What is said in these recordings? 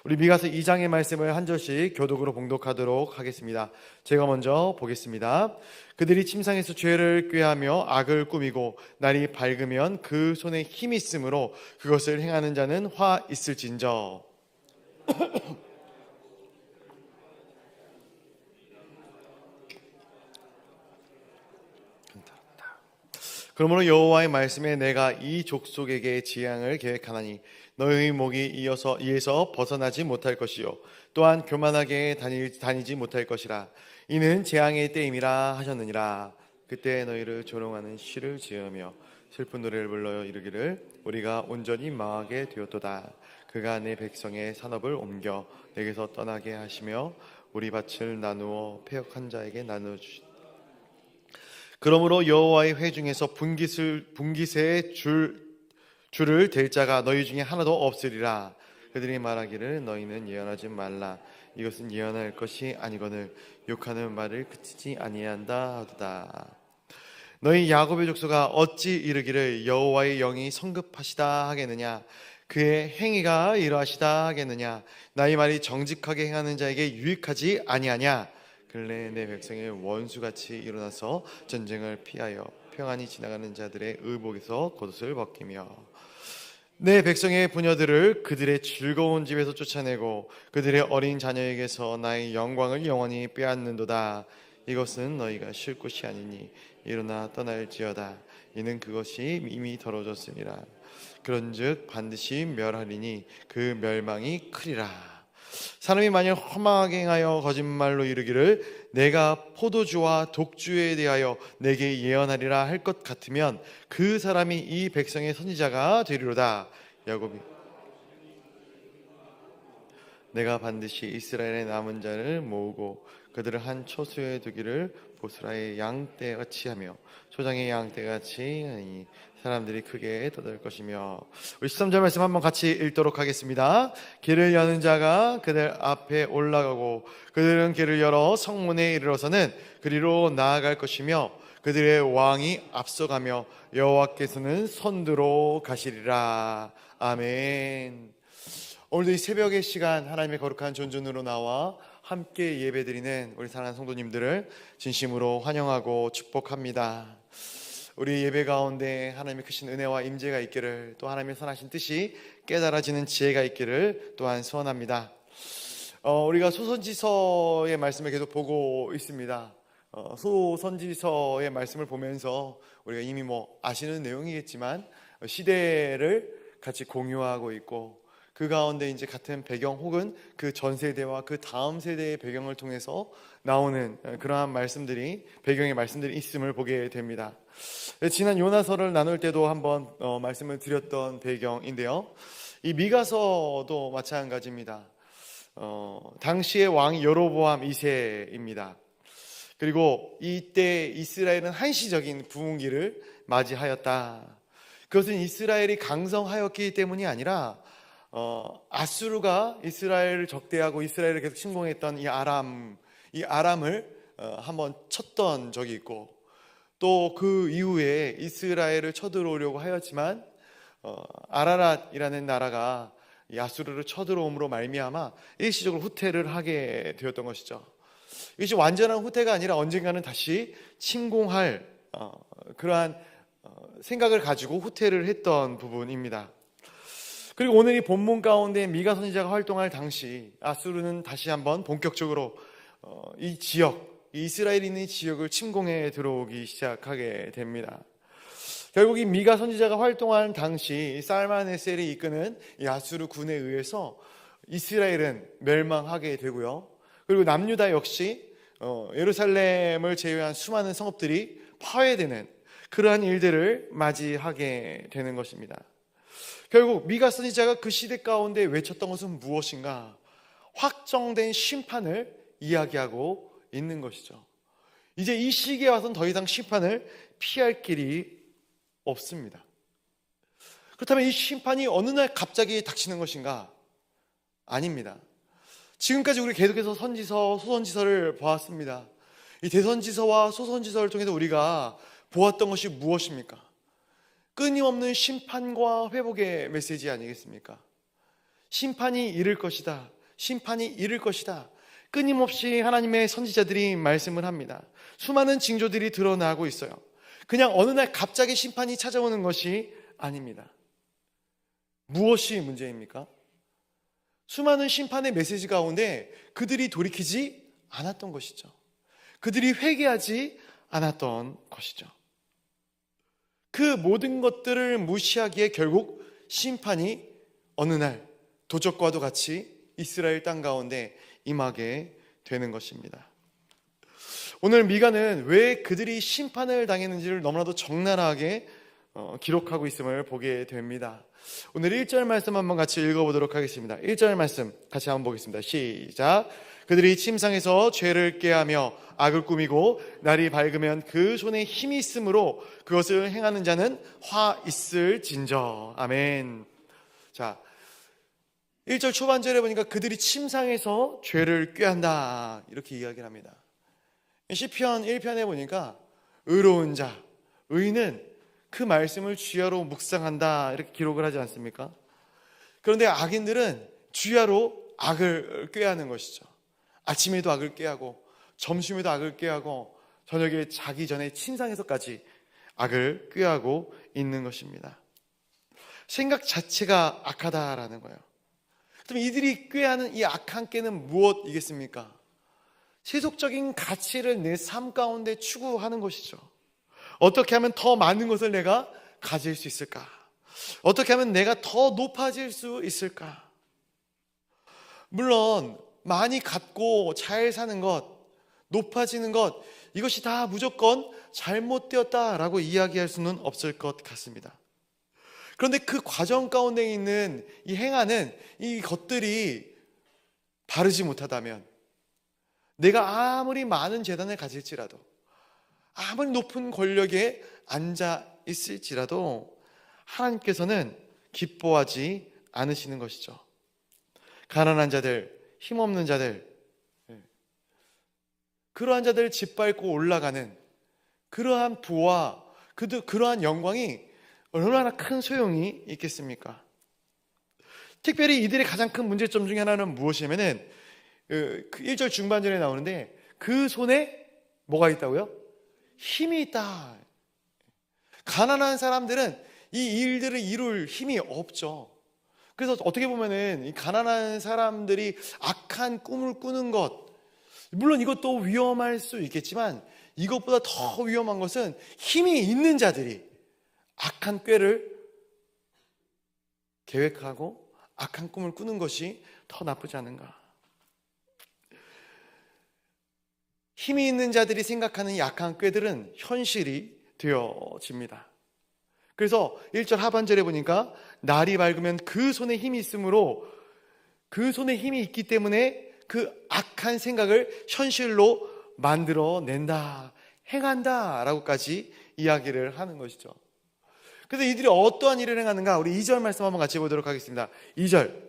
우리 미가서 2장의 말씀을 한 절씩 교독으로 봉독하도록 하겠습니다. 제가 먼저 보겠습니다. 그들이 침상에서 죄를 꾀하며 악을 꾸미고 날이 밝으면 그 손에 힘이 있으므로 그것을 행하는 자는 화 있을진저. 그러므로 여호와의 말씀에 내가 이 족속에게 재앙을 계획하나니 너희 목이 이에서 벗어나지 못할 것이요 또한 교만하게 다니지 못할 것이라. 이는 재앙의 때임이라 하셨느니라. 그때 너희를 조롱하는 시를 지으며 슬픈 노래를 불러 이르기를 우리가 온전히 망하게 되었도다. 그가 내 백성의 산업을 옮겨 내게서 떠나게 하시며 우리 밭을 나누어 패역한 자에게 나누어주시다. 그러므로 여호와의 회 중에서 분깃의 줄을 댈 자가 너희 중에 하나도 없으리라. 그들이 말하기를 너희는 예언하지 말라. 이것은 예언할 것이 아니거늘 욕하는 말을 그치지 아니한다 하도다. 너희 야곱의 족속아 어찌 이르기를 여호와의 영이 성급하시다 하겠느냐. 그의 행위가 이러하시다 하겠느냐. 나의 말이 정직하게 행하는 자에게 유익하지 아니하냐. 근래 내 백성의 원수같이 일어나서 전쟁을 피하여 평안히 지나가는 자들의 의복에서 겉옷을 벗기며 내 백성의 부녀들을 그들의 즐거운 집에서 쫓아내고 그들의 어린 자녀에게서 나의 영광을 영원히 빼앗는도다. 이것은 너희가 쉴 곳이 아니니 일어나 떠날지어다. 이는 그것이 이미 더러워졌으니라. 그런즉 반드시 멸하리니 그 멸망이 크리라. 사람이 만일 허망하게 행하여 거짓말로 이르기를 내가 포도주와 독주에 대하여 내게 예언하리라 할 것 같으면 그 사람이 이 백성의 선지자가 되리로다. 야곱이 내가 반드시 이스라엘의 남은 자를 모으고 그들을 한 초소에 두기를 보스라의 양떼같이 하며 초장의 양떼같이 하니 사람들이 크게 떠들 것이며. 우리 13절 말씀 한번 같이 읽도록 하겠습니다. 길을 여는 자가 그들 앞에 올라가고 그들은 길을 열어 성문에 이르러서는 그리로 나아갈 것이며 그들의 왕이 앞서가며 여호와께서는 선두로 가시리라. 아멘. 오늘도 이 새벽의 시간 하나님의 거룩한 존전으로 나와 함께 예배드리는 우리 사랑하는 성도님들을 진심으로 환영하고 축복합니다. 우리 예배 가운데 하나님의 크신 은혜와 임재가 있기를, 또 하나님의 선하신 뜻이 깨달아지는 지혜가 있기를 또한 소원합니다. 우리가 소선지서의 말씀을 계속 보고 있습니다. 소선지서의 말씀을 보면서 우리가 이미 아시는 내용이겠지만 시대를 같이 공유하고 있고, 그 가운데 이제 같은 배경 혹은 그 전 세대와 그 다음 세대의 배경을 통해서 나오는 그러한 말씀들이, 배경의 말씀들이 있음을 보게 됩니다. 지난 요나서를 나눌 때도 한번 말씀을 드렸던 배경인데요. 이 미가서도 마찬가지입니다. 당시의 왕 여로보암 2세입니다. 그리고 이때 이스라엘은 한시적인 부흥기를 맞이하였다. 그것은 이스라엘이 강성하였기 때문이 아니라 아수르가 이스라엘을 적대하고 이스라엘을 계속 침공했던 이 아람을 한번 쳤던 적이 있고, 또 그 이후에 이스라엘을 쳐들어오려고 하였지만 아라랏이라는 나라가 이 아수르를 쳐들어옴으로 말미암아 일시적으로 후퇴를 하게 되었던 것이죠. 이것이 완전한 후퇴가 아니라 언젠가는 다시 침공할 그러한 생각을 가지고 후퇴를 했던 부분입니다. 그리고 오늘 이 본문 가운데 미가 선지자가 활동할 당시 아수르는 다시 한번 본격적으로 이 지역, 이스라엘이 있는 지역을 침공해 들어오기 시작하게 됩니다. 결국 이 미가 선지자가 활동하는 당시 살마네셀이 이끄는 이 아수르 군에 의해서 이스라엘은 멸망하게 되고요. 그리고 남유다 역시 예루살렘을 제외한 수많은 성읍들이 파괴되는 그러한 일들을 맞이하게 되는 것입니다. 결국 미가 선지자가 그 시대 가운데 외쳤던 것은 무엇인가? 확정된 심판을 이야기하고 있는 것이죠. 이제 이 시기에 와서는 더 이상 심판을 피할 길이 없습니다. 그렇다면 이 심판이 어느 날 갑자기 닥치는 것인가? 아닙니다. 지금까지 우리 계속해서 선지서, 소선지서를 보았습니다. 이 대선지서와 소선지서를 통해서 우리가 보았던 것이 무엇입니까? 끊임없는 심판과 회복의 메시지 아니겠습니까? 심판이 이를 것이다. 심판이 이를 것이다. 끊임없이 하나님의 선지자들이 말씀을 합니다. 수많은 징조들이 드러나고 있어요. 그냥 어느 날 갑자기 심판이 찾아오는 것이 아닙니다. 무엇이 문제입니까? 수많은 심판의 메시지 가운데 그들이 돌이키지 않았던 것이죠. 그들이 회개하지 않았던 것이죠. 그 모든 것들을 무시하기에 결국 심판이 어느 날 도적과도 같이 이스라엘 땅 가운데 임하게 되는 것입니다. 오늘 미가는 왜 그들이 심판을 당했는지를 너무나도 적나라하게 기록하고 있음을 보게 됩니다. 오늘 1절 말씀 한번 같이 읽어보도록 하겠습니다. 1절 말씀 같이 한번 보겠습니다. 시작. 그들이 침상에서 죄를 꾀하며 악을 꾸미고 날이 밝으면 그 손에 힘이 있으므로 그것을 행하는 자는 화 있을진저. 아멘. 자, 1절 초반절에 보니까 그들이 침상에서 죄를 꾀한다 이렇게 이야기를 합니다. 시편 1편에 보니까 의로운 자, 의인은 그 말씀을 주야로 묵상한다 이렇게 기록을 하지 않습니까? 그런데 악인들은 주야로 악을 꾀하는 것이죠. 아침에도 악을 꾀하고 점심에도 악을 꾀하고 저녁에 자기 전에 침상에서까지 악을 꾀하고 있는 것입니다. 생각 자체가 악하다라는 거예요. 그럼 이들이 꾀하는 이 악한 꾀는 무엇이겠습니까? 세속적인 가치를 내 삶 가운데 추구하는 것이죠. 어떻게 하면 더 많은 것을 내가 가질 수 있을까? 어떻게 하면 내가 더 높아질 수 있을까? 물론 많이 갖고 잘 사는 것, 높아지는 것, 이것이 다 무조건 잘못되었다라고 이야기할 수는 없을 것 같습니다. 그런데 그 과정 가운데 있는 이 행하는 이 것들이 바르지 못하다면, 내가 아무리 많은 재산을 가질지라도, 아무리 높은 권력에 앉아 있을지라도 하나님께서는 기뻐하지 않으시는 것이죠. 가난한 자들, 힘없는 자들, 그러한 자들 짓밟고 올라가는 그러한 부와 그러한 영광이 얼마나 큰 소용이 있겠습니까? 특별히 이들의 가장 큰 문제점 중에 하나는 무엇이냐면은 그 1절 중반절에 나오는데 그 손에 뭐가 있다고요? 힘이 있다. 가난한 사람들은 이 일들을 이룰 힘이 없죠. 그래서 어떻게 보면은 이 가난한 사람들이 악한 꿈을 꾸는 것, 물론 이것도 위험할 수 있겠지만 이것보다 더 위험한 것은 힘이 있는 자들이 악한 꾀를 계획하고 악한 꿈을 꾸는 것이 더 나쁘지 않은가. 힘이 있는 자들이 생각하는 이 악한 꾀들은 현실이 되어집니다. 그래서 1절 하반절에 보니까 날이 밝으면 그 손에 힘이 있으므로 그 손에 힘이 있기 때문에 그 악한 생각을 현실로 만들어낸다, 행한다 라고까지 이야기를 하는 것이죠. 그래서 이들이 어떠한 일을 행하는가, 우리 2절 말씀 한번 같이 보도록 하겠습니다. 2절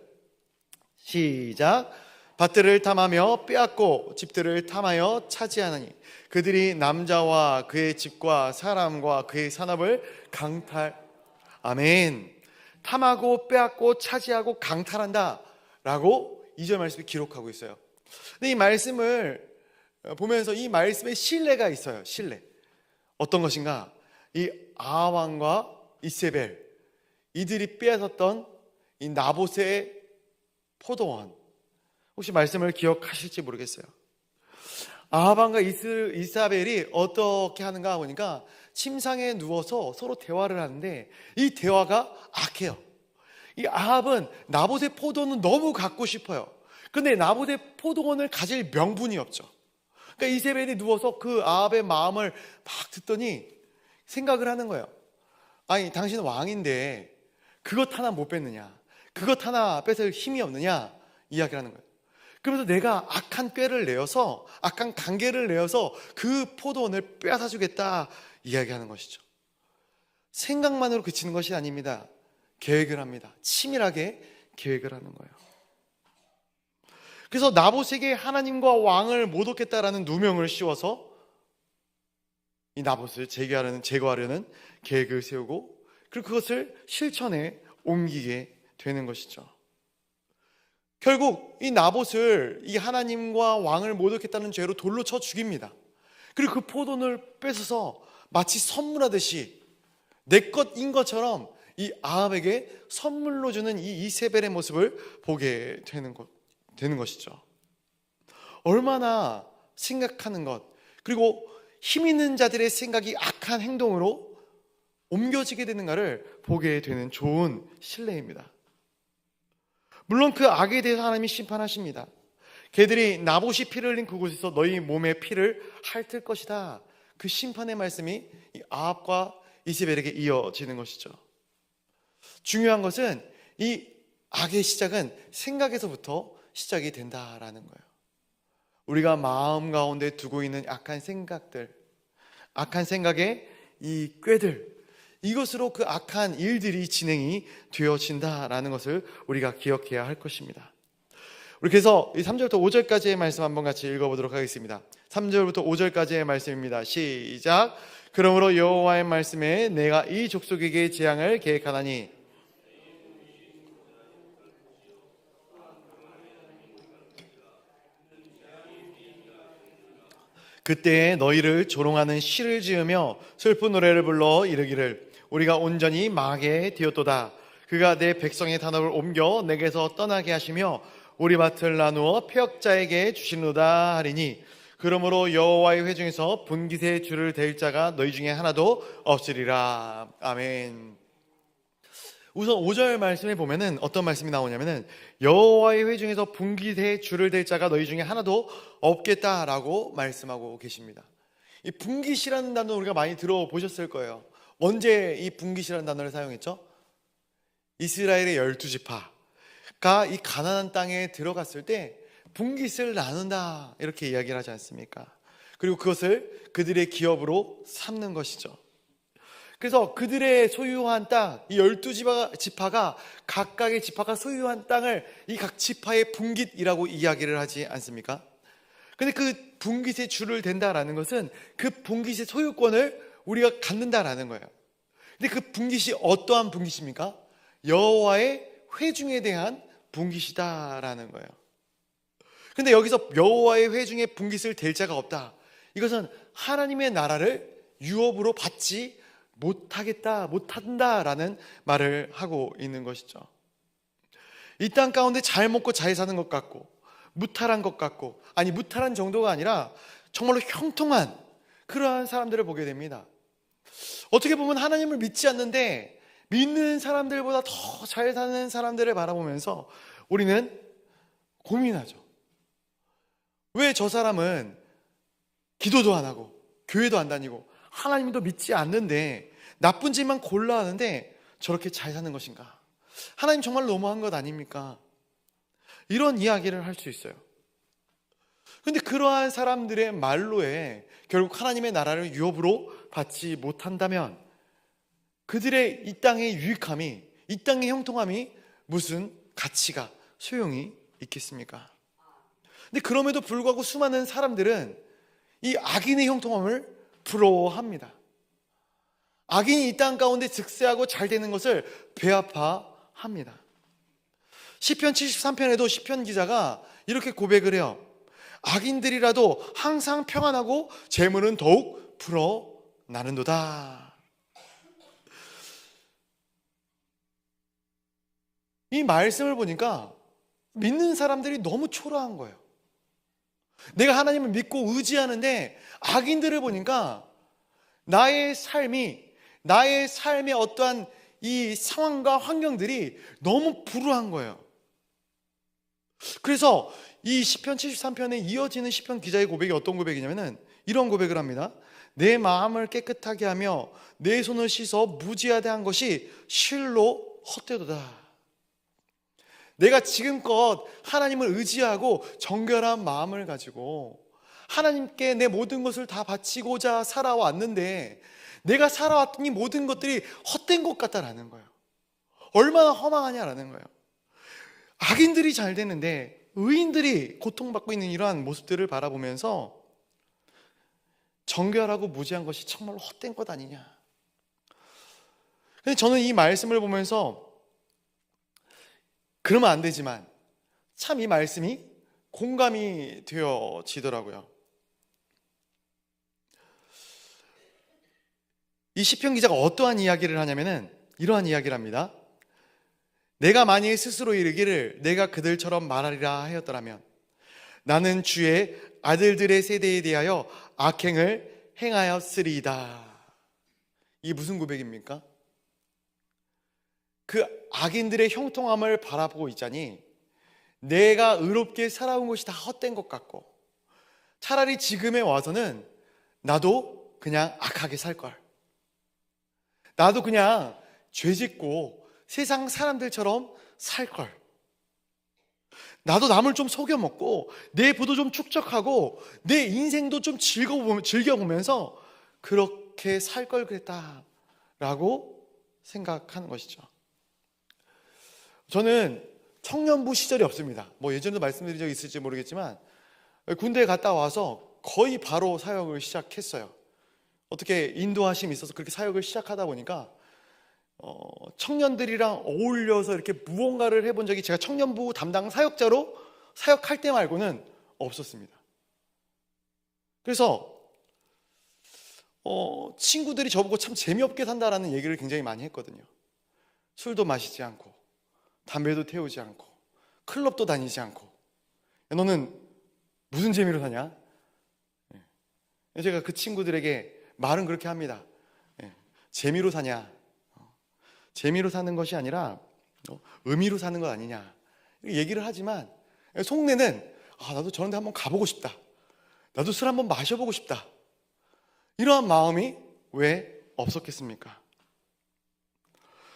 시작. 밭들을 탐하며 빼앗고 집들을 탐하여 차지하나니 그들이 남자와 그의 집과 사람과 그의 산업을 강탈. 아멘. 탐하고 빼앗고 차지하고 강탈한다 라고 2절 말씀이 기록하고 있어요. 근데 이 말씀을 보면서 이 말씀에 신뢰가 있어요. 신뢰. 어떤 것인가? 이 아합왕과 이세벨, 이들이 빼앗았던 이 나봇의 포도원, 혹시 말씀을 기억하실지 모르겠어요. 아합왕과 이사벨이 어떻게 하는가 보니까 침상에 누워서 서로 대화를 하는데 이 대화가 악해요. 이 아합은 나봇의 포도는 너무 갖고 싶어요. 그런데 나봇의 포도원을 가질 명분이 없죠. 그러니까 이세벨이 누워서 그 아합의 마음을 막 듣더니 생각을 하는 거예요. 아니, 당신은 왕인데 그것 하나 못 뺐느냐, 그것 하나 뺏을 힘이 없느냐 이야기를 하는 거예요. 그러면서 내가 악한 꾀를 내어서, 악한 관계를 내어서 그 포도원을 빼앗아 주겠다 이야기하는 것이죠. 생각만으로 그치는 것이 아닙니다. 계획을 합니다. 치밀하게 계획을 하는 거예요. 그래서 나봇에게 하나님과 왕을 못 얻겠다라는 누명을 씌워서 이 나봇을 제거하려는 계획을 세우고, 그리고 그것을 실천에 옮기게 되는 것이죠. 결국 이 나봇을 이 하나님과 왕을 모독했다는 죄로 돌로 쳐 죽입니다. 그리고 그 포도를 뺏어서 마치 선물하듯이 내 것인 것처럼 이 아합에게 선물로 주는 이 이세벨의 모습을 보게 되는 것이죠. 얼마나 생각하는 것, 그리고 힘 있는 자들의 생각이 악한 행동으로 옮겨지게 되는가를 보게 되는 좋은 신뢰입니다. 물론 그 악에 대해서 하나님이 심판하십니다. 걔들이 나봇이 피를 흘린 그곳에서 너희 몸에 피를 핥을 것이다. 그 심판의 말씀이 이 아합과 이세벨에게 이어지는 것이죠. 중요한 것은 이 악의 시작은 생각에서부터 시작이 된다라는 거예요. 우리가 마음 가운데 두고 있는 악한 생각들, 악한 생각의 이 꾀들, 이것으로 그 악한 일들이 진행이 되어진다라는 것을 우리가 기억해야 할 것입니다. 우리 그래서 이 3절부터 5절까지의 말씀 한번 같이 읽어보도록 하겠습니다. 3절부터 5절까지의 말씀입니다. 시작. 그러므로 여호와의 말씀에 내가 이 족속에게 재앙을 계획하나니 그때에 너희를 조롱하는 시를 지으며 슬픈 노래를 불러 이르기를 우리가 온전히 망하게 되었도다. 그가 내 백성의 단업을 옮겨 내게서 떠나게 하시며 우리 밭을 나누어 패역자에게 주시노다 하리니 그러므로 여호와의 회중에서 분깃의 줄을 댈 자가 너희 중에 하나도 없으리라. 아멘. 우선 5절 말씀에 보면은 어떤 말씀이 나오냐면은 여호와의 회중에서 분깃의 줄을 댈 자가 너희 중에 하나도 없겠다라고 말씀하고 계십니다. 이 분깃이라는 단어 우리가 많이 들어보셨을 거예요. 언제 이 분깃이라는 단어를 사용했죠? 이스라엘의 12지파가 이 가나안 땅에 들어갔을 때 분깃을 나눈다 이렇게 이야기를 하지 않습니까? 그리고 그것을 그들의 기업으로 삼는 것이죠. 그래서 그들의 소유한 땅, 이 12지파가 각각의 지파가 소유한 땅을 이 각 지파의 분깃이라고 이야기를 하지 않습니까? 근데 그 분깃에 줄을 댄다라는 것은 그 분깃의 소유권을 우리가 갖는다라는 거예요. 근데 그 분깃이 어떠한 분깃입니까? 여호와의 회중에 대한 분깃이다라는 거예요. 근데 여기서 여호와의 회중에 분깃을 댈 자가 없다. 이것은 하나님의 나라를 유업으로 받지 못한다라는 말을 하고 있는 것이죠. 이 땅 가운데 잘 먹고 잘 사는 것 같고 무탈한 것 같고, 아니 무탈한 정도가 아니라 정말로 형통한 그러한 사람들을 보게 됩니다. 어떻게 보면 하나님을 믿지 않는데 믿는 사람들보다 더 잘 사는 사람들을 바라보면서 우리는 고민하죠. 왜 저 사람은 기도도 안 하고 교회도 안 다니고 하나님도 믿지 않는데 나쁜 짓만 골라 하는데 저렇게 잘 사는 것인가? 하나님 정말 너무한 것 아닙니까? 이런 이야기를 할 수 있어요. 그런데 그러한 사람들의 말로에 결국 하나님의 나라를 유업으로 받지 못한다면 그들의 이 땅의 유익함이, 이 땅의 형통함이 무슨 가치가, 소용이 있겠습니까? 근데 그럼에도 불구하고 수많은 사람들은 이 악인의 형통함을 부러워합니다. 악인이 이 땅 가운데 득세하고 잘 되는 것을 배아파합니다. 시편 73편에도 시편 기자가 이렇게 고백을 해요. 악인들이라도 항상 평안하고 재물은 더욱 불어나는도다. 이 말씀을 보니까 믿는 사람들이 너무 초라한 거예요. 내가 하나님을 믿고 의지하는데 악인들을 보니까 나의 삶의 어떠한 이 상황과 환경들이 너무 불우한 거예요. 그래서 이 시편 73편에 이어지는 시편 기자의 고백이 어떤 고백이냐면은 이런 고백을 합니다. 내 마음을 깨끗하게 하며 내 손을 씻어 무지하게 것이 실로 헛되도다. 내가 지금껏 하나님을 의지하고 정결한 마음을 가지고 하나님께 내 모든 것을 다 바치고자 살아왔는데 내가 살아왔던 이 모든 것들이 헛된 것 같다라는 거예요. 얼마나 허망하냐라는 거예요. 악인들이 잘 되는데 의인들이 고통받고 있는 이러한 모습들을 바라보면서 정결하고 무지한 것이 정말로 헛된 것 아니냐. 근데 저는 이 말씀을 보면서 그러면 안 되지만 참 이 말씀이 공감이 되어지더라고요. 이 시편 기자가 어떠한 이야기를 하냐면은 이러한 이야기를 합니다. 내가 만일 스스로 이르기를 내가 그들처럼 말하리라 하였더라면 나는 주의 아들들의 세대에 대하여 악행을 행하였으리이다. 이게 무슨 고백입니까? 그 악인들의 형통함을 바라보고 있자니 내가 의롭게 살아온 것이 다 헛된 것 같고 차라리 지금에 와서는 나도 그냥 악하게 살걸, 나도 그냥 죄짓고 세상 사람들처럼 살걸, 나도 남을 좀 속여먹고 내 부도 좀 축적하고 내 인생도 좀 즐겨보면서 그렇게 살 걸 그랬다라고 생각하는 것이죠. 저는 청년부 시절이 없습니다. 예전에도 말씀드린 적이 있을지 모르겠지만 군대에 갔다 와서 거의 바로 사역을 시작했어요. 어떻게 인도하심이 있어서 그렇게 사역을 시작하다 보니까 청년들이랑 어울려서 이렇게 무언가를 해본 적이 제가 청년부 담당 사역자로 사역할 때 말고는 없었습니다. 그래서 친구들이 저보고 참 재미없게 산다라는 얘기를 굉장히 많이 했거든요. 술도 마시지 않고 담배도 태우지 않고 클럽도 다니지 않고 너는 무슨 재미로 사냐? 제가 그 친구들에게 말은 그렇게 합니다. 재미로 사냐? 재미로 사는 것이 아니라 의미로 사는 것 아니냐 얘기를 하지만 속내는 나도 저런 데 한번 가보고 싶다, 나도 술 한번 마셔보고 싶다, 이러한 마음이 왜 없었겠습니까?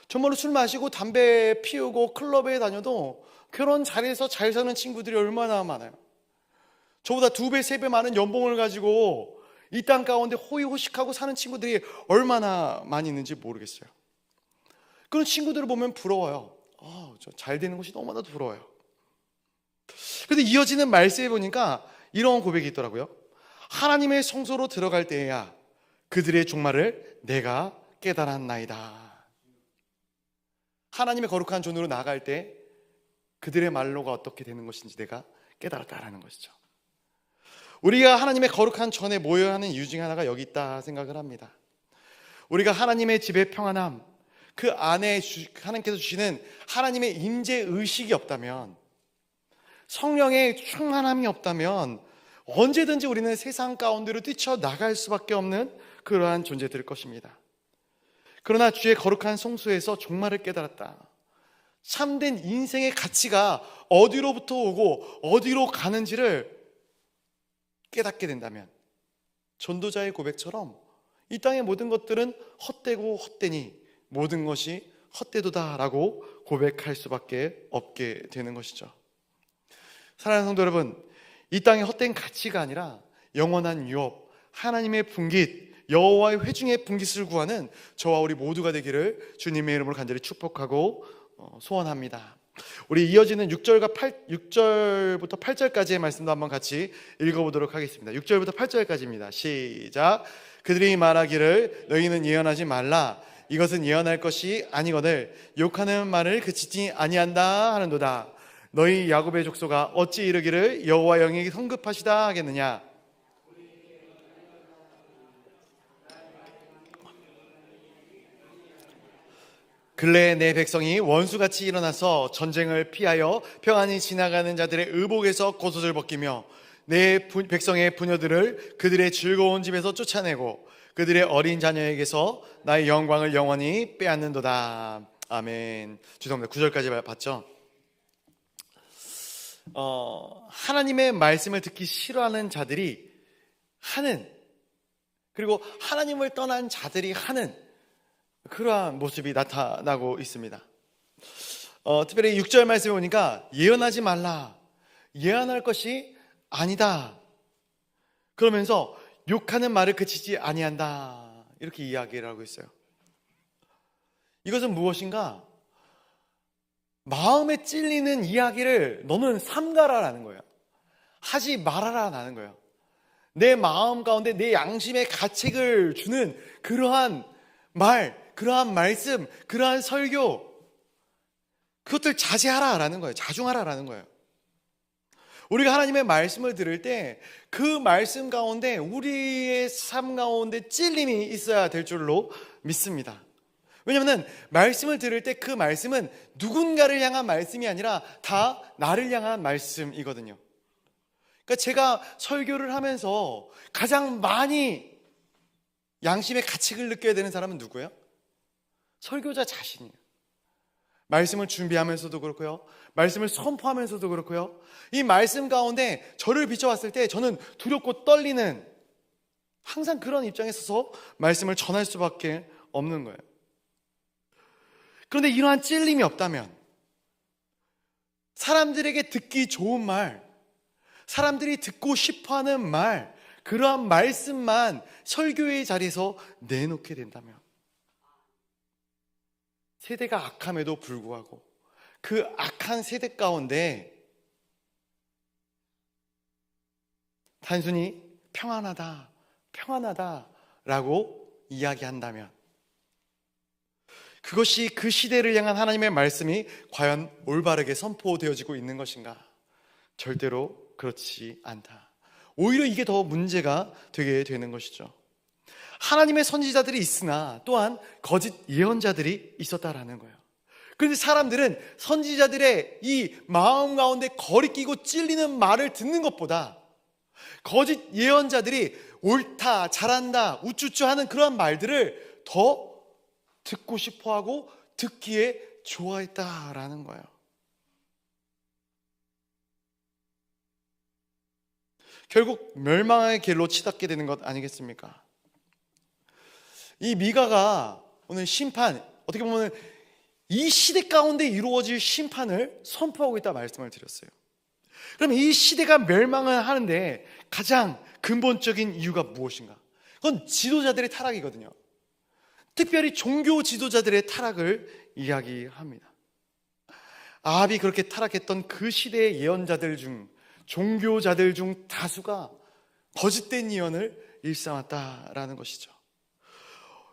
정말로 술 마시고 담배 피우고 클럽에 다녀도 그런 자리에서 잘 사는 친구들이 얼마나 많아요. 저보다 2배, 3배 많은 연봉을 가지고 이 땅 가운데 호의호식하고 사는 친구들이 얼마나 많이 있는지 모르겠어요. 그런 친구들을 보면 부러워요. 저 잘 되는 것이 너무나도 부러워요. 그런데 이어지는 말씀에 보니까 이런 고백이 있더라고요. 하나님의 성소로 들어갈 때에야 그들의 종말을 내가 깨달았나이다. 하나님의 거룩한 존으로 나아갈 때 그들의 말로가 어떻게 되는 것인지 내가 깨달았다라는 것이죠. 우리가 하나님의 거룩한 전에 모여야 하는 이유 중에 하나가 여기 있다 생각을 합니다. 우리가 하나님의 집의 평안함, 그 안에 하나님께서 주시는 하나님의 임재 의식이 없다면, 성령의 충만함이 없다면 언제든지 우리는 세상 가운데로 뛰쳐나갈 수밖에 없는 그러한 존재들일 것입니다. 그러나 주의 거룩한 성소에서 종말을 깨달았다, 참된 인생의 가치가 어디로부터 오고 어디로 가는지를 깨닫게 된다면 전도자의 고백처럼 이 땅의 모든 것들은 헛되고 헛되니 모든 것이 헛되도다라고 고백할 수밖에 없게 되는 것이죠. 사랑하는 성도 여러분, 이 땅의 헛된 가치가 아니라 영원한 유업, 하나님의 분깃, 여호와의 회중의 분깃을 구하는 저와 우리 모두가 되기를 주님의 이름으로 간절히 축복하고 소원합니다. 우리 이어지는 6절부터 8절까지의 말씀도 한번 같이 읽어보도록 하겠습니다. 6절부터 8절까지입니다. 시작. 그들이 말하기를 너희는 예언하지 말라, 이것은 예언할 것이 아니거늘 욕하는 말을 그치지 아니한다 하는도다. 너희 야곱의 족속아 어찌 이르기를 여호와 영이 성급하시다 하겠느냐. 근래에 내 백성이 원수같이 일어나서 전쟁을 피하여 평안히 지나가는 자들의 의복에서 겉옷을 벗기며 내 백성의 부녀들을 그들의 즐거운 집에서 쫓아내고 그들의 어린 자녀에게서 나의 영광을 영원히 빼앗는도다. 아멘. 죄송합니다. 9절까지 봤죠? 하나님의 말씀을 듣기 싫어하는 자들이 하는, 그리고 하나님을 떠난 자들이 하는 그러한 모습이 나타나고 있습니다. 특별히 6절 말씀에 보니까 예언하지 말라, 예언할 것이 아니다, 그러면서 욕하는 말을 그치지 아니한다, 이렇게 이야기를 하고 있어요. 이것은 무엇인가? 마음에 찔리는 이야기를 너는 삼가라라는 거예요. 하지 말아라라는 거예요. 내 마음 가운데 내 양심에 가책을 주는 그러한 말, 그러한 말씀, 그러한 설교, 그것들 자제하라라는 거예요. 자중하라라는 거예요. 우리가 하나님의 말씀을 들을 때 그 말씀 가운데 우리의 삶 가운데 찔림이 있어야 될 줄로 믿습니다. 왜냐하면 말씀을 들을 때 그 말씀은 누군가를 향한 말씀이 아니라 다 나를 향한 말씀이거든요. 그러니까 제가 설교를 하면서 가장 많이 양심의 가책을 느껴야 되는 사람은 누구예요? 설교자 자신이에요. 말씀을 준비하면서도 그렇고요, 말씀을 선포하면서도 그렇고요, 이 말씀 가운데 저를 비춰봤을 때 저는 두렵고 떨리는, 항상 그런 입장에 서서 말씀을 전할 수밖에 없는 거예요. 그런데 이러한 찔림이 없다면, 사람들에게 듣기 좋은 말, 사람들이 듣고 싶어하는 말, 그러한 말씀만 설교의 자리에서 내놓게 된다면, 세대가 악함에도 불구하고 그 악한 세대 가운데 단순히 평안하다, 평안하다라고 이야기한다면, 그것이 그 시대를 향한 하나님의 말씀이 과연 올바르게 선포되어지고 있는 것인가? 절대로 그렇지 않다. 오히려 이게 더 문제가 되게 되는 것이죠. 하나님의 선지자들이 있으나 또한 거짓 예언자들이 있었다라는 거예요. 그런데 사람들은 선지자들의 이 마음 가운데 거리끼고 찔리는 말을 듣는 것보다 거짓 예언자들이 옳다, 잘한다, 우쭈쭈 하는 그런 말들을 더 듣고 싶어하고 듣기에 좋아했다라는 거예요. 결국 멸망의 길로 치닫게 되는 것 아니겠습니까? 이 미가가 오늘 심판, 어떻게 보면 이 시대 가운데 이루어질 심판을 선포하고 있다 말씀을 드렸어요. 그럼 이 시대가 멸망을 하는데 가장 근본적인 이유가 무엇인가? 그건 지도자들의 타락이거든요. 특별히 종교 지도자들의 타락을 이야기합니다. 아합이 그렇게 타락했던 그 시대의 예언자들 중, 종교자들 중 다수가 거짓된 예언을 일삼았다라는 것이죠.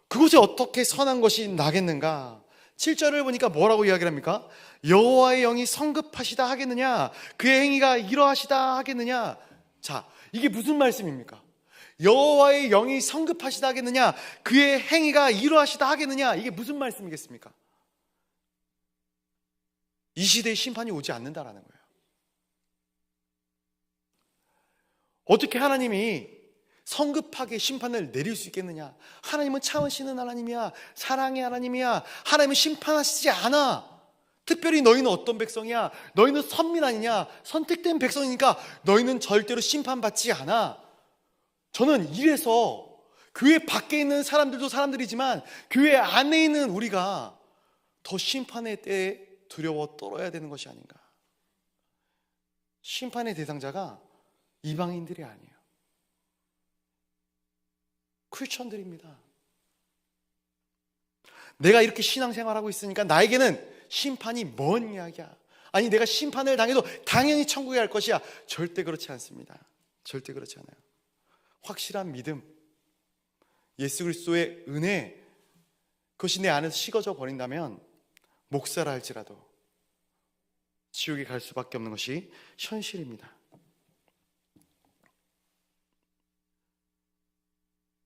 그곳에 어떻게 선한 것이 나겠는가? 7절을 보니까 뭐라고 이야기를 합니까? 여호와의 영이 성급하시다 하겠느냐? 그의 행위가 이러하시다 하겠느냐? 자, 이게 무슨 말씀입니까? 여호와의 영이 성급하시다 하겠느냐? 그의 행위가 이러하시다 하겠느냐? 이게 무슨 말씀이겠습니까? 이 시대에 심판이 오지 않는다라는 거예요. 어떻게 하나님이 성급하게 심판을 내릴 수 있겠느냐? 하나님은 참으시는 하나님이야, 사랑의 하나님이야. 하나님은 심판하시지 않아. 특별히 너희는 어떤 백성이야? 너희는 선민 아니냐? 선택된 백성이니까 너희는 절대로 심판받지 않아. 저는 이래서 교회 밖에 있는 사람들도 사람들이지만 교회 안에 있는 우리가 더 심판의 때에 두려워 떨어야 되는 것이 아닌가. 심판의 대상자가 이방인들이 아니에요. 크리스천들입니다. 내가 이렇게 신앙생활하고 있으니까 나에게는 심판이 먼 이야기야. 아니, 내가 심판을 당해도 당연히 천국에 갈 것이야. 절대 그렇지 않습니다. 절대 그렇지 않아요. 확실한 믿음, 예수 그리스도의 은혜, 그것이 내 안에서 식어져 버린다면 목사라 할지라도 지옥에 갈 수밖에 없는 것이 현실입니다.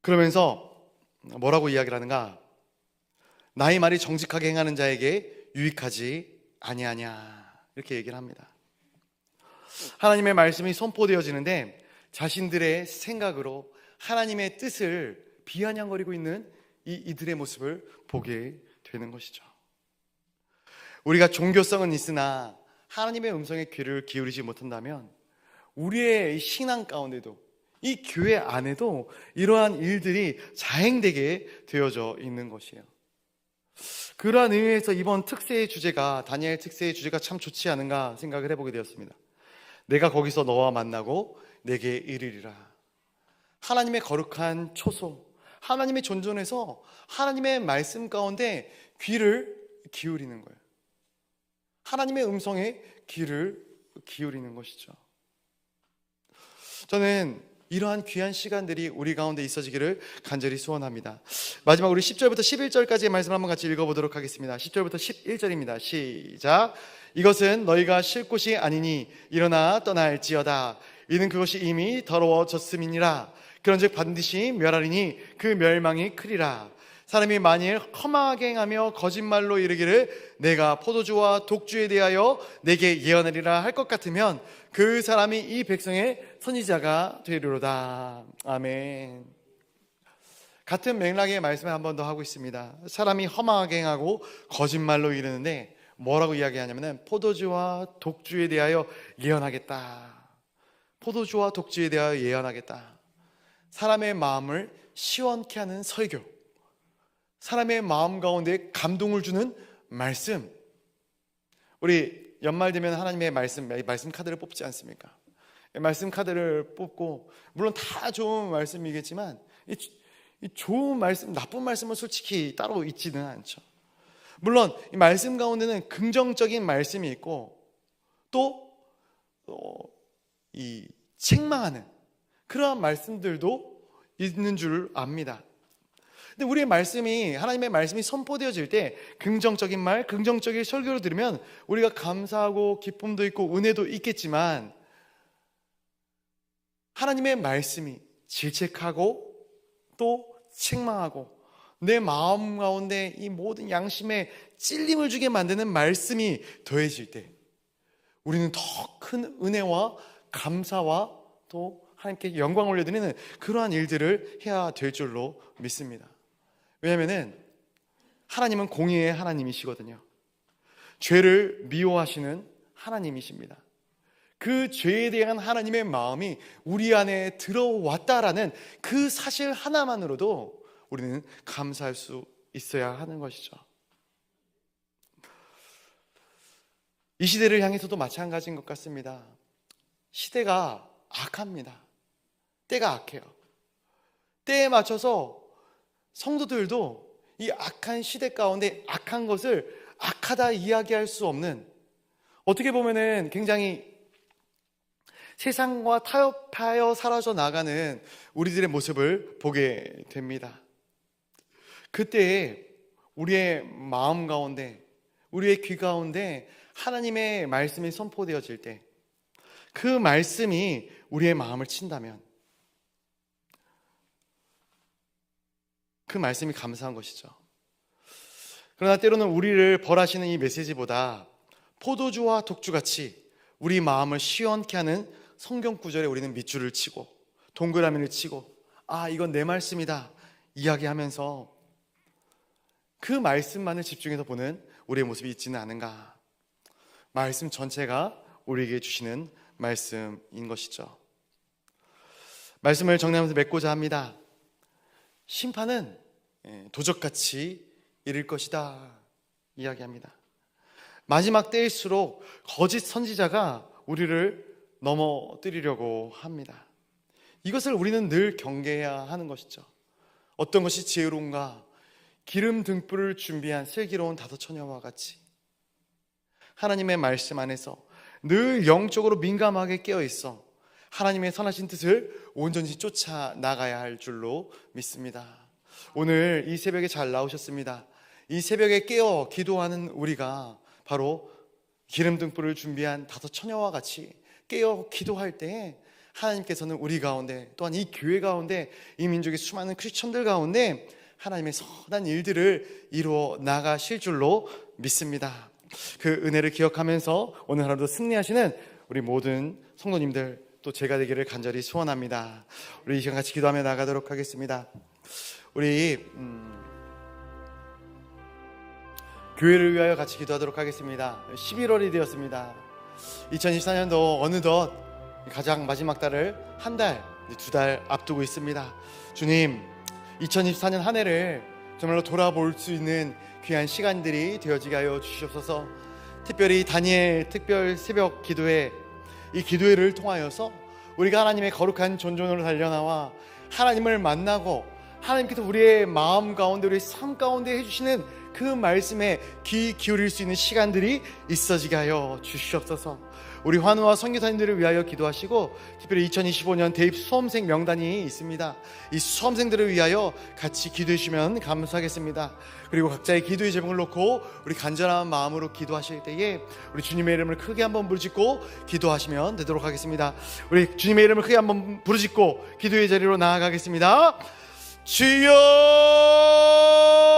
그러면서 뭐라고 이야기를 하는가? 나의 말이 정직하게 행하는 자에게 유익하지 아니하냐, 이렇게 얘기를 합니다. 하나님의 말씀이 선포되어지는데 자신들의 생각으로 하나님의 뜻을 비아냥거리고 있는 이들의 모습을 보게 되는 것이죠. 우리가 종교성은 있으나 하나님의 음성에 귀를 기울이지 못한다면 우리의 신앙 가운데도, 이 교회 안에도 이러한 일들이 자행되게 되어져 있는 것이에요. 그러한 의미에서 이번 특세의 주제가, 다니엘 특세의 주제가 참 좋지 않은가 생각을 해보게 되었습니다. 내가 거기서 너와 만나고 내게 이르리라. 하나님의 거룩한 초소, 하나님의 존존에서 하나님의 말씀 가운데 귀를 기울이는 거예요. 하나님의 음성에 귀를 기울이는 것이죠. 저는 이러한 귀한 시간들이 우리 가운데 있어지기를 간절히 소원합니다. 마지막 우리 10절부터 11절까지의 말씀 한번 같이 읽어보도록 하겠습니다. 10절부터 11절입니다. 시작. 이것은 너희가 쉴 곳이 아니니 일어나 떠날지어다. 이는 그것이 이미 더러워졌음이니라. 그런즉 반드시 멸하리니 그 멸망이 크리라. 사람이 만일 험하게 행하며 거짓말로 이르기를 내가 포도주와 독주에 대하여 내게 예언하리라 할 것 같으면 그 사람이 이 백성의 선지자가 되리로다. 아멘. 같은 맥락의 말씀을 한 번 더 하고 있습니다. 사람이 험하게 행하고 거짓말로 이르는데 뭐라고 이야기하냐면 포도주와 독주에 대하여 예언하겠다. 포도주와 독주에 대하여 예언하겠다. 사람의 마음을 시원케 하는 설교, 사람의 마음 가운데 감동을 주는 말씀. 우리 연말 되면 하나님의 말씀 카드를 뽑지 않습니까? 말씀 카드를 뽑고, 물론 다 좋은 말씀이겠지만 이 좋은 말씀, 나쁜 말씀은 솔직히 따로 있지는 않죠. 물론 이 말씀 가운데는 긍정적인 말씀이 있고 또 이 책망하는 그러한 말씀들도 있는 줄 압니다. 근데 우리의 말씀이, 하나님의 말씀이 선포되어질 때 긍정적인 말, 긍정적인 설교를 들으면 우리가 감사하고 기쁨도 있고 은혜도 있겠지만, 하나님의 말씀이 질책하고 또 책망하고 내 마음 가운데 이 모든 양심에 찔림을 주게 만드는 말씀이 더해질 때 우리는 더 큰 은혜와 감사와 또 하나님께 영광 올려드리는 그러한 일들을 해야 될 줄로 믿습니다. 왜냐하면 하나님은 공의의 하나님이시거든요. 죄를 미워하시는 하나님이십니다. 그 죄에 대한 하나님의 마음이 우리 안에 들어왔다라는 그 사실 하나만으로도 우리는 감사할 수 있어야 하는 것이죠. 이 시대를 향해서도 마찬가지인 것 같습니다. 시대가 악합니다. 때가 악해요. 때에 맞춰서 성도들도 이 악한 시대 가운데 악한 것을 악하다 이야기할 수 없는, 어떻게 보면은 굉장히 세상과 타협하여 사라져 나가는 우리들의 모습을 보게 됩니다. 그때에 우리의 마음 가운데, 우리의 귀 가운데 하나님의 말씀이 선포되어질 때 그 말씀이 우리의 마음을 친다면 그 말씀이 감사한 것이죠. 그러나 때로는 우리를 벌하시는 이 메시지보다 포도주와 독주같이 우리 마음을 시원케 하는 성경 구절에 우리는 밑줄을 치고 동그라미를 치고, 아, 이건 내 말씀이다 이야기하면서 그 말씀만을 집중해서 보는 우리의 모습이 있지는 않은가. 말씀 전체가 우리에게 주시는 말씀인 것이죠. 말씀을 정리하면서 맺고자 합니다. 심판은 도적같이 이를 것이다 이야기합니다. 마지막 때일수록 거짓 선지자가 우리를 넘어뜨리려고 합니다. 이것을 우리는 늘 경계해야 하는 것이죠. 어떤 것이 지혜로운가? 기름 등불을 준비한 슬기로운 다섯 처녀와 같이 하나님의 말씀 안에서 늘 영적으로 민감하게 깨어있어 하나님의 선하신 뜻을 온전히 쫓아 나가야 할 줄로 믿습니다. 오늘 이 새벽에 잘 나오셨습니다. 이 새벽에 깨어 기도하는 우리가 바로 기름 등불을 준비한 다섯 처녀와 같이 깨어 기도할 때에 하나님께서는 우리 가운데, 또한 이 교회 가운데, 이 민족의 수많은 크리스천들 가운데 하나님의 선한 일들을 이루어 나가실 줄로 믿습니다. 그 은혜를 기억하면서 오늘 하루도 승리하시는 우리 모든 성도님들, 또 제가 되기를 간절히 소원합니다. 우리 이 시간 같이 기도하며 나가도록 하겠습니다. 우리 교회를 위하여 같이 기도하도록 하겠습니다. 11월이 되었습니다. 2014년도 어느덧 가장 마지막 달을 한 달, 두 달 앞두고 있습니다. 주님, 2024년 한 해를 정말로 돌아볼 수 있는 귀한 시간들이 되어지게 하여 주시옵소서. 특별히 다니엘 특별 새벽 기도회, 이 기도회를 통하여서 우리가 하나님의 거룩한 존존으로 달려나와 하나님을 만나고 하나님께서 우리의 마음 가운데, 우리의 삶 가운데 해주시는 그 말씀에 귀 기울일 수 있는 시간들이 있어지게 하여 주시옵소서. 우리 환우와 선교사님들을 위하여 기도하시고, 특별히 2025년 대입 수험생 명단이 있습니다. 이 수험생들을 위하여 같이 기도해 주시면 감사하겠습니다. 그리고 각자의 기도의 제목을 놓고 우리 간절한 마음으로 기도하실 때에 우리 주님의 이름을 크게 한번 부르짖고 기도하시면 되도록 하겠습니다. 우리 주님의 이름을 크게 한번 부르짖고 기도의 자리로 나아가겠습니다. 주여